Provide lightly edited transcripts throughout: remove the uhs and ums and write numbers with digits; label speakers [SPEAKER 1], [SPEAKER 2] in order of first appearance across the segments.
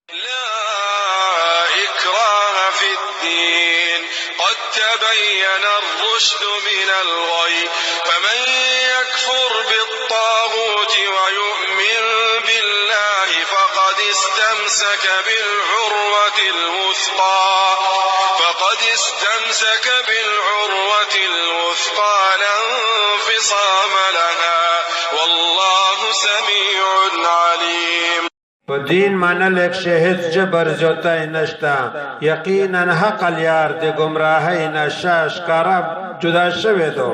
[SPEAKER 1] لا إكراه في الدين قد تبين الرشد من الغي فمن يكفر بالطاغوت ويؤمن بالله فقد استمسك بالعروة الوثقى لا انفصام لها والله سميع عليم.
[SPEAKER 2] په دین منل ایک شهید جبر زوتای نشتا یقینا حق الیار د گمراهی نشاش کارب جدا شوه دو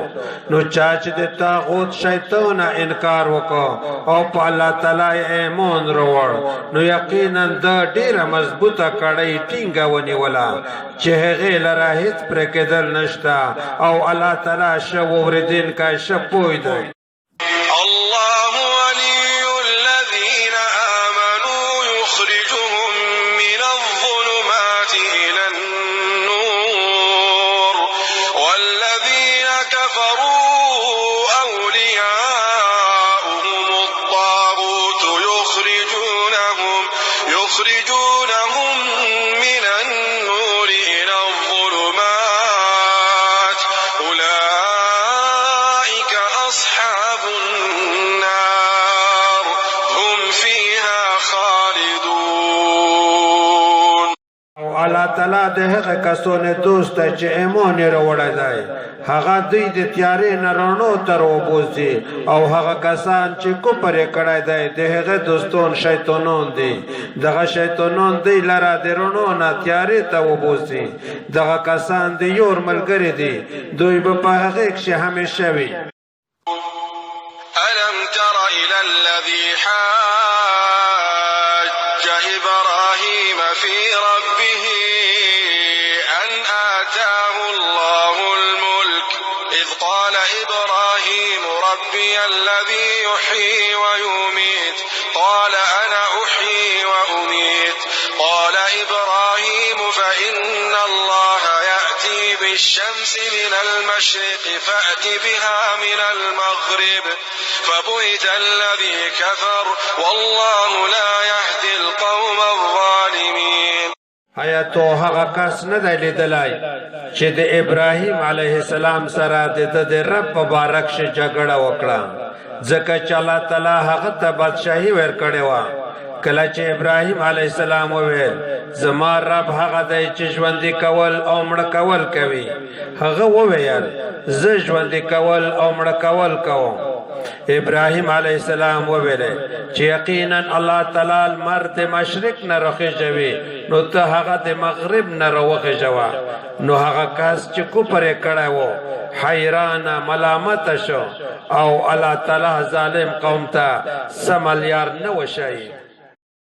[SPEAKER 2] نو چاچ د طاغوت شیطان انکار وکړو او په الله تعالی ایمان وروړ نو یقینا د ډیره مضبوطه کړی ټینګه ونیولا چې هغه لره هیڅ پر کېدل نشتا او الله تعالی شو وردین کا شپوی دی.
[SPEAKER 1] يخرجونهم من النور إلى الظلمات أولئك أصحاب النار هم فيها خالدون.
[SPEAKER 2] الله تعالی د هغه کسانو دوست چې ایمان یې راوړی دی هغه دوی د تیارې نه رڼو ته راوبوځي او هغه کسان چې کفر یې کړی دی د هغه دوستان شیطانان دي دغه شیطانان دوی لره د رڼو نه تیارې ته وبوځي دغه کسان د یور ملګري دي دوی به په هغې کښې همیشه وي.
[SPEAKER 1] ألم تر إلى الذي حاج إبراهيم في ربه أن آتاه الله الملك إذ قال إبراهيم ربي الذي يحيي ويميت قال أنا أحيي وأميت قال إبراهيم فإن الله يأتي بالشمس من المشرق فأت بها من المغرب فبهت الذي كفر والله لا يهدي القوم الظالمين.
[SPEAKER 2] آیا تو هغه کس نه دی لیدلی چې د ابراهیم علیه السلام سره د رب مبارک شه جګړه وکړه ځکه چې الله تعالی هغه ته بادشاهي ورکړې وه کله چې ابراهیم علیه السلام وویل زما رب هغه دی چې ژوندي کول او مړه کول کوي هغه وویل زه ژوندي کول او مړه کول کوم. ابراهیم علیه السلام وویل چې یقینا الله تعالی لمر د مشرق نه راخېژوي نو ته هغه د مغرب نه راوخېژوه نو هغه کس چې کفر یې کړی و حیرانه ملامته شو او الله تعالی ظالم قوم ته سم الیار نه وښایي.